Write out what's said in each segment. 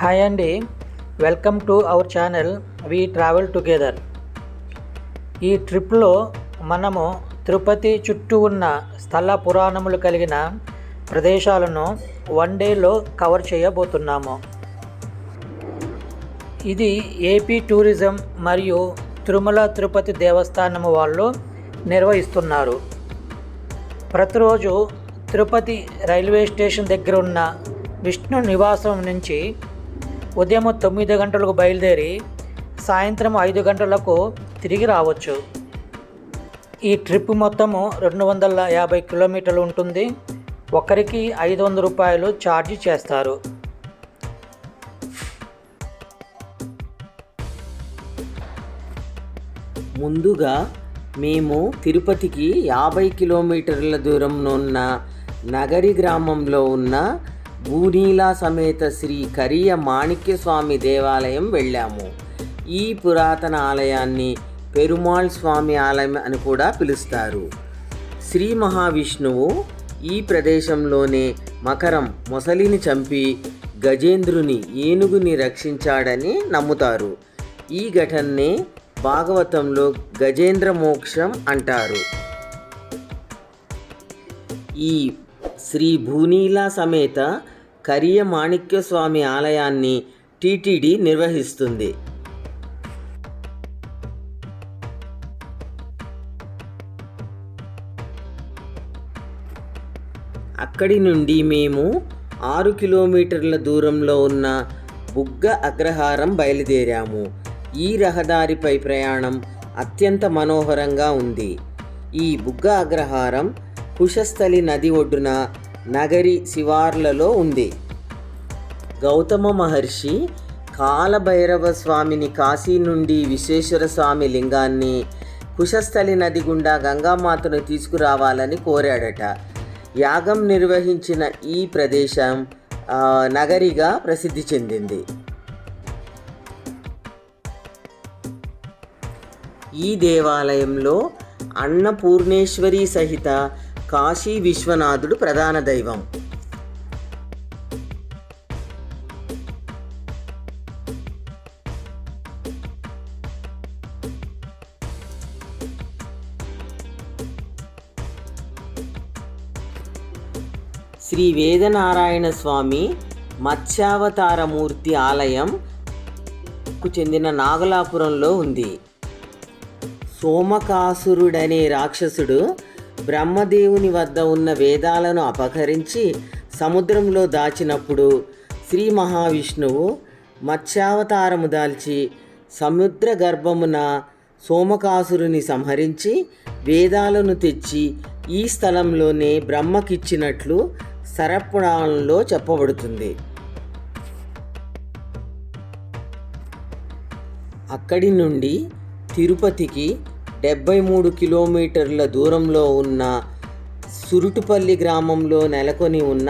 Hi అండి, welcome to our channel we travel together. ఈ ట్రిప్లో మనము తిరుపతి చుట్టూ ఉన్న స్థల పురాణములు కలిగిన ప్రదేశాలను వన్ డేలో కవర్ చేయబోతున్నాము. ఇది ఏపీ టూరిజం మరియు తిరుమల తిరుపతి దేవస్థానము వాళ్ళు నిర్వహిస్తున్నారు. ప్రతిరోజు తిరుపతి రైల్వే స్టేషన్ దగ్గర ఉన్న విష్ణు నివాసం నుంచి ఉదయం 9 గంటలకు బయలుదేరి సాయంత్రం 5 గంటలకు తిరిగి రావచ్చు. ఈ ట్రిప్ మొత్తము 250 కిలోమీటర్లు ఉంటుంది. ఒకరికి 500 రూపాయలు ఛార్జ్ చేస్తారు. ముందుగా మేము తిరుపతికి 50 కిలోమీటర్ల దూరంలో ఉన్న నగరి గ్రామంలో ఉన్న భూనీలా సమేత శ్రీ కరియ మాణిక్యస్వామి దేవాలయం వెళ్ళాము. ఈ పురాతన ఆలయాన్ని పెరుమాళ్ స్వామి ఆలయం అని కూడా పిలుస్తారు. శ్రీ మహావిష్ణువు ఈ ప్రదేశంలోనే మకరం మొసలిని చంపి గజేంద్రుని ఏనుగుని రక్షించాడని నమ్ముతారు. ఈ ఘటననే భాగవతంలో గజేంద్ర మోక్షం అంటారు. ఈ శ్రీ భూనీలా సమేత కరియ మాణిక్యస్వామి ఆలయాన్ని టీటీడీ నిర్వహిస్తుంది. అక్కడి నుండి మేము 6 కిలోమీటర్ల దూరంలో ఉన్న బుగ్గ అగ్రహారం బయలుదేరాము. ఈ రహదారిపై ప్రయాణం అత్యంత మనోహరంగా ఉంది. ఈ బుగ్గ అగ్రహారం కుశస్థలి నది ఒడ్డున నగరి శివార్లలో ఉంది. గౌతమ మహర్షి కాలభైరవ స్వామిని కాశీ నుండి విశ్వేశ్వర స్వామి లింగాన్ని కుశస్థలి నది గుండా గంగామాతను తీసుకురావాలని కోరాడట. యాగం నిర్వహించిన ఈ ప్రదేశం నగరిగా ప్రసిద్ధి చెందింది. ఈ దేవాలయంలో అన్నపూర్ణేశ్వరి సహిత కాశీ విశ్వనాథుడు ప్రధాన దైవం. శ్రీ వేదనారాయణ స్వామి మత్స్యావతారమూర్తి ఆలయంకు చెందిన నాగలాపురంలో ఉంది. సోమకాసురుడనే రాక్షసుడు బ్రహ్మదేవుని వద్ద ఉన్న వేదాలను అపహరించి సముద్రంలో దాచినప్పుడు శ్రీ మహావిష్ణువు మత్స్యావతారము దాల్చి సముద్ర గర్భమున సోమకాసురుని సంహరించి వేదాలను తెచ్చి ఈ స్థలంలోనే బ్రహ్మకిచ్చినట్లు శరపురాణంలో చెప్పబడుతుంది. అక్కడి నుండి తిరుపతికి 73 కిలోమీటర్ల దూరంలో ఉన్న సురుటుపల్లి గ్రామంలో నెలకొని ఉన్న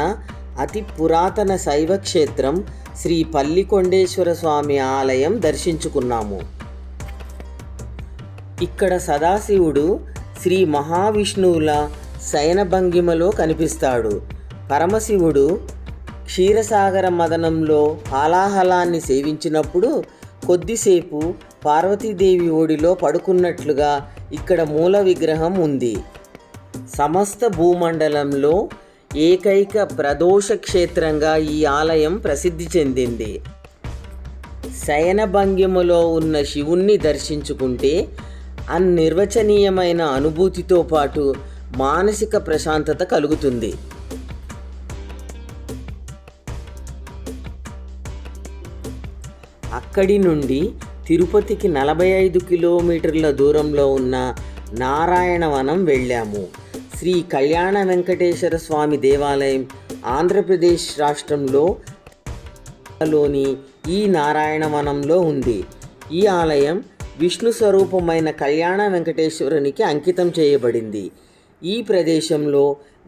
అతి పురాతన శైవ క్షేత్రం శ్రీ పల్లికొండేశ్వర స్వామి ఆలయం దర్శించుకున్నాము. ఇక్కడ సదాశివుడు శ్రీ మహావిష్ణువుల శయనభంగిమలో కనిపిస్తాడు. పరమశివుడు క్షీరసాగర మదనంలో హాలాహలాన్ని సేవించినప్పుడు కొద్దిసేపు పార్వతీదేవి ఒడిలో పడుకున్నట్లుగా ఇక్కడ మూల విగ్రహం ఉంది. సమస్త భూమండలంలో ఏకైక ప్రదోష క్షేత్రంగా ఈ ఆలయం ప్రసిద్ధి చెందింది. శయనభంగిమలో ఉన్న శివుణ్ణి దర్శించుకుంటే అనిర్వచనీయమైన అనుభూతితో పాటు మానసిక ప్రశాంతత కలుగుతుంది. అక్కడి నుండి తిరుపతికి 45 కిలోమీటర్ల దూరంలో ఉన్న నారాయణవనం వెళ్ళాము. శ్రీ కళ్యాణ వెంకటేశ్వర స్వామి దేవాలయం ఆంధ్రప్రదేశ్ రాష్ట్రంలో లోని ఈ నారాయణవనంలో ఉంది. ఈ ఆలయం విష్ణు స్వరూపమైన కళ్యాణ వెంకటేశ్వరునికి అంకితం చేయబడింది. ఈ ప్రదేశంలో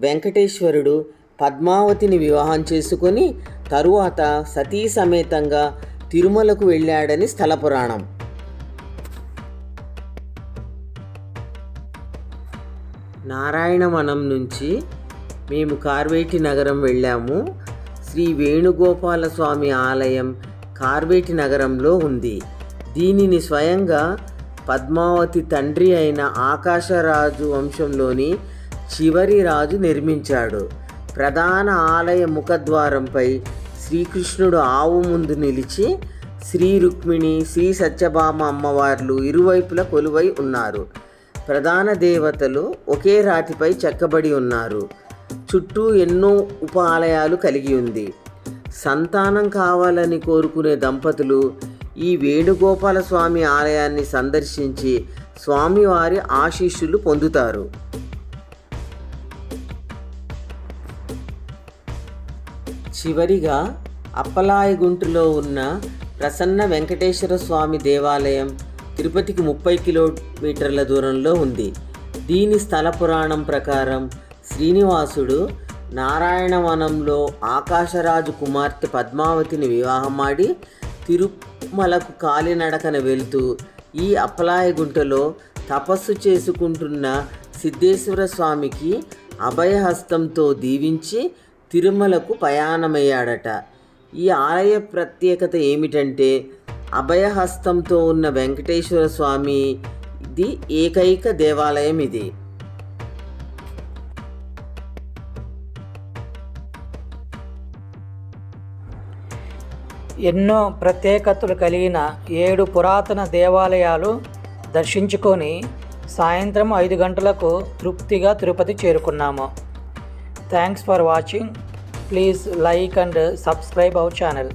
వెంకటేశ్వరుడు పద్మావతిని వివాహం చేసుకొని తరువాత సతీ సమేతంగా తిరుమలకు వెళ్ళాడని స్థల పురాణం. నారాయణవనం నుంచి మేము కార్వేటి నగరం వెళ్ళాము. శ్రీ వేణుగోపాల స్వామి ఆలయం కార్వేటి నగరంలో ఉంది. దీనిని స్వయంగా పద్మావతి తండ్రి అయిన ఆకాశరాజు వంశంలోని చివరి రాజు నిర్మించాడు. ప్రధాన ఆలయ ముఖద్వారంపై శ్రీకృష్ణుడు ఆవు ముందు నిలిచి శ్రీ రుక్మిణి, శ్రీ సత్యభామ అమ్మవార్లు ఇరువైపులా కొలువై ఉన్నారు. ప్రధాన దేవతలు ఒకే రాతిపై చెక్కబడి ఉన్నారు. చుట్టూ ఎన్నో ఉప ఆలయాలు కలిగి ఉంది. సంతానం కావాలని కోరుకునే దంపతులు ఈ వేణుగోపాల స్వామి ఆలయాన్ని సందర్శించి స్వామివారి ఆశీస్సులు పొందుతారు. చివరిగా అప్పలాయగుంటలో ఉన్న ప్రసన్న వెంకటేశ్వర స్వామి దేవాలయం తిరుపతికి 30 కిలోమీటర్ల దూరంలో ఉంది. దీని స్థల పురాణం ప్రకారం శ్రీనివాసుడు నారాయణవనంలో ఆకాశరాజు కుమార్తె పద్మావతిని వివాహమాడి తిరుమలకు కాలినడకన వెళ్తూ ఈ అప్పలాయగుంటలో తపస్సు చేసుకుంటున్న సిద్ధేశ్వర స్వామికి అభయహస్తంతో దీవించి తిరుమలకు ప్రయాణమయ్యాడట. ఈ ఆలయ ప్రత్యేకత ఏమిటంటే అభయహస్తంతో ఉన్న వెంకటేశ్వర స్వామి ఇది ఏకైక దేవాలయం ఇది. ఎన్నో ప్రత్యేకతలు కలిగిన 7 పురాతన దేవాలయాలు దర్శించుకొని సాయంత్రం 5 గంటలకు తృప్తిగా తిరుపతి చేరుకున్నాము. Thanks for watching. Please like and subscribe our channel.